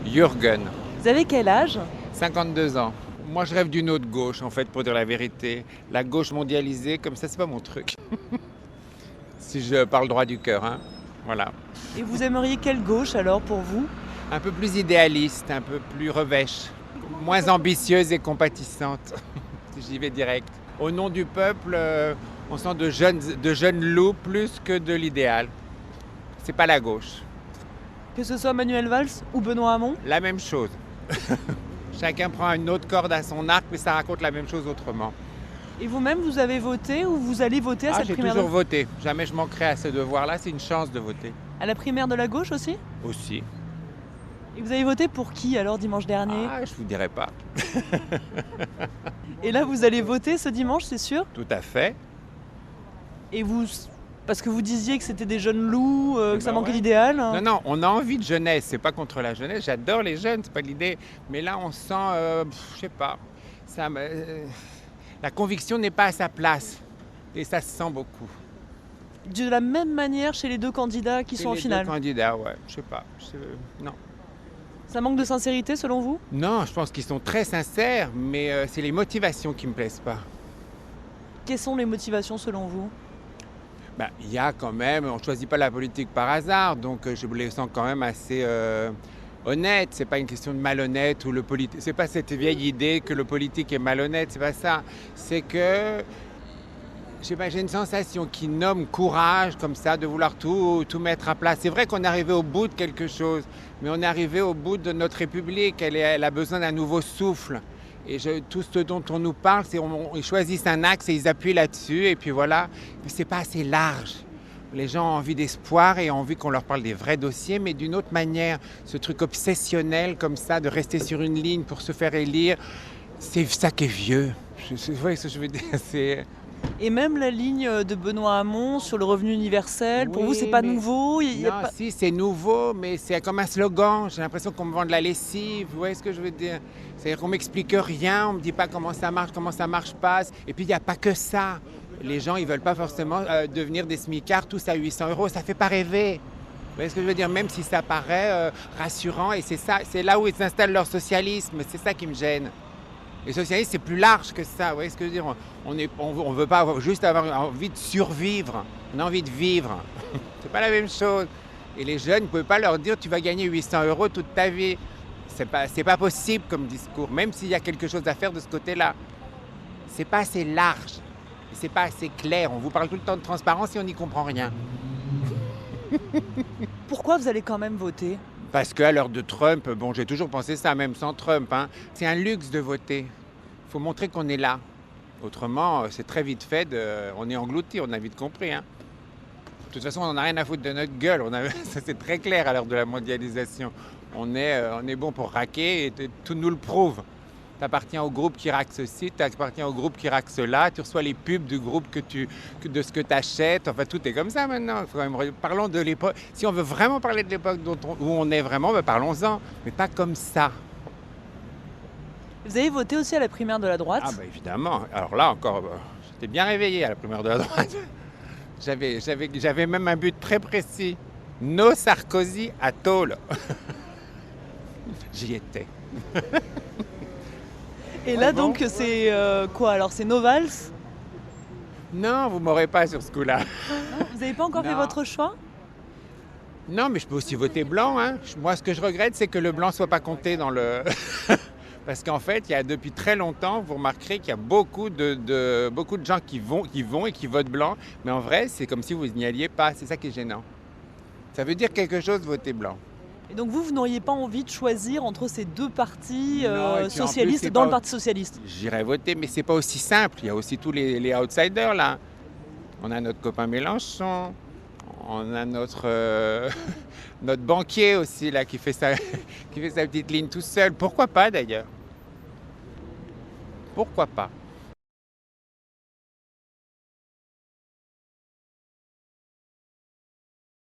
Jürgen, Vous avez quel âge? 52 ans. Moi, je rêve d'une autre gauche, en fait, pour dire la vérité. La gauche mondialisée, comme ça, c'est pas mon truc. Si je parle droit du cœur, hein. Voilà. Et vous aimeriez quelle gauche alors pour vous? Un peu plus idéaliste, un peu plus revêche. Moins ambitieuse et compatissante. J'y vais direct. Au nom du peuple, on sent de jeunes loups plus que de l'idéal. C'est pas la gauche. Que ce soit Manuel Valls ou Benoît Hamon? La même chose. Chacun prend une autre corde à son arc, mais ça raconte la même chose autrement. Et vous-même, vous avez voté ou vous allez voter à cette J'ai primaire toujours voté. Jamais je manquerai à ce devoir-là. C'est une chance de voter. à la primaire de la gauche aussi? Aussi. Et vous avez voté pour qui alors dimanche dernier? Je vous dirai pas. Et là, vous allez voter ce dimanche, c'est sûr? Tout à fait. Et vous, parce que vous disiez que c'était des jeunes loups, que ça bah manquait ouais. d'idéal. Non, on a envie de jeunesse. C'est pas contre la jeunesse. J'adore les jeunes, c'est pas l'idée. Mais là, on sent, je sais pas. La conviction n'est pas à sa place. Et ça se sent beaucoup. De la même manière chez les deux candidats qui C'est sont en les finale. deux candidats, ouais. Je sais pas. Non. Ça manque de sincérité selon vous? Non, je pense qu'ils sont très sincères, mais c'est les motivations qui me plaisent pas. Quelles sont les motivations selon vous? Il y a quand même, on ne choisit pas la politique par hasard, donc je les sens quand même assez honnêtes. C'est pas une question de malhonnête ou le politique. C'est pas cette vieille idée que le politique est malhonnête, c'est pas ça. C'est que je sais pas, j'ai une sensation qui nomme courage comme ça, de vouloir tout mettre à plat. C'est vrai qu'on est arrivé au bout de quelque chose, mais on est arrivé au bout de notre République. Elle a besoin d'un nouveau souffle. Et tout ce dont on nous parle, c'est ils choisissent un axe et ils appuient là-dessus. Et puis voilà, mais c'est pas assez large. Les gens ont envie d'espoir et ont envie qu'on leur parle des vrais dossiers, mais d'une autre manière. Ce truc obsessionnel comme ça, de rester sur une ligne pour se faire élire, c'est ça qui est vieux. Vous voyez ce que je veux dire? Et même la ligne de Benoît Hamon sur le revenu universel, pour Oui, vous, c'est pas mais- nouveau? Il y a Non, pas... si, c'est nouveau, mais c'est comme un slogan. J'ai l'impression qu'on me vend de la lessive. Vous voyez ce que je veux dire? C'est-à-dire qu'on m'explique rien, on me dit pas comment ça marche pas. Et puis, il n'y a pas que ça. Les gens, ils veulent pas forcément devenir des smicards tous à 800 euros. Ça fait pas rêver. Vous voyez ce que je veux dire? Même si ça paraît rassurant. Et c'est ça, c'est là où ils installent leur socialisme. C'est ça qui me gêne. Les socialistes, c'est plus large que ça. Vous voyez ce que je veux dire? On veut pas juste avoir envie de survivre. On a envie de vivre. C'est pas la même chose. Et les jeunes, vous ne pouvez pas leur dire tu vas gagner 800 euros toute ta vie. C'est pas possible comme discours, même s'il y a quelque chose à faire de ce côté-là. C'est pas assez large. C'est pas assez clair. On vous parle tout le temps de transparence et on n'y comprend rien. Pourquoi vous allez quand même voter? Parce qu'à l'heure de Trump, bon, j'ai toujours pensé ça, même sans Trump, hein, c'est un luxe de voter. Il faut montrer qu'on est là. Autrement, c'est très vite fait, on est englouti, on a vite compris. Hein. De toute façon, on n'a rien à foutre de notre gueule. Ça, c'est très clair à l'heure de la mondialisation. On est bon pour raquer et tout nous le prouve. Tu appartiens au groupe qui raque ceci, tu appartiens au groupe qui raque cela, tu reçois les pubs du groupe de ce que tu achètes. Enfin, tout est comme ça maintenant. Parlons de l'époque. Si on veut vraiment parler de l'époque où on est vraiment, parlons-en. Mais pas comme ça. Vous avez voté aussi à la primaire de la droite? Évidemment. Alors là encore, j'étais bien réveillé à la primaire de la droite. J'avais même un but très précis. No Sarkozy à tôle. J'y étais. Et là Vraiment? donc c'est quoi alors? C'est no Valls? Non, vous m'aurez pas sur ce coup-là. Vous n'avez pas encore fait Non. votre choix? Non, mais je peux aussi voter blanc. Hein. Moi, ce que je regrette, c'est que le blanc ne soit pas compté dans le... Parce qu'en fait, il y a depuis très longtemps, vous remarquerez qu'il y a beaucoup de gens qui vont et qui votent blanc. Mais en vrai, c'est comme si vous n'y alliez pas. C'est ça qui est gênant. Ça veut dire quelque chose, voter blanc. Et donc vous n'auriez pas envie de choisir entre ces deux partis Non, et puis en plus, socialistes c'est dans pas- le Parti socialiste? J'irai voter, mais c'est pas aussi simple. Il y a aussi tous les outsiders, là. On a notre copain Mélenchon. On a notre banquier aussi, là, qui fait sa petite ligne tout seul. Pourquoi pas, d'ailleurs? Pourquoi pas?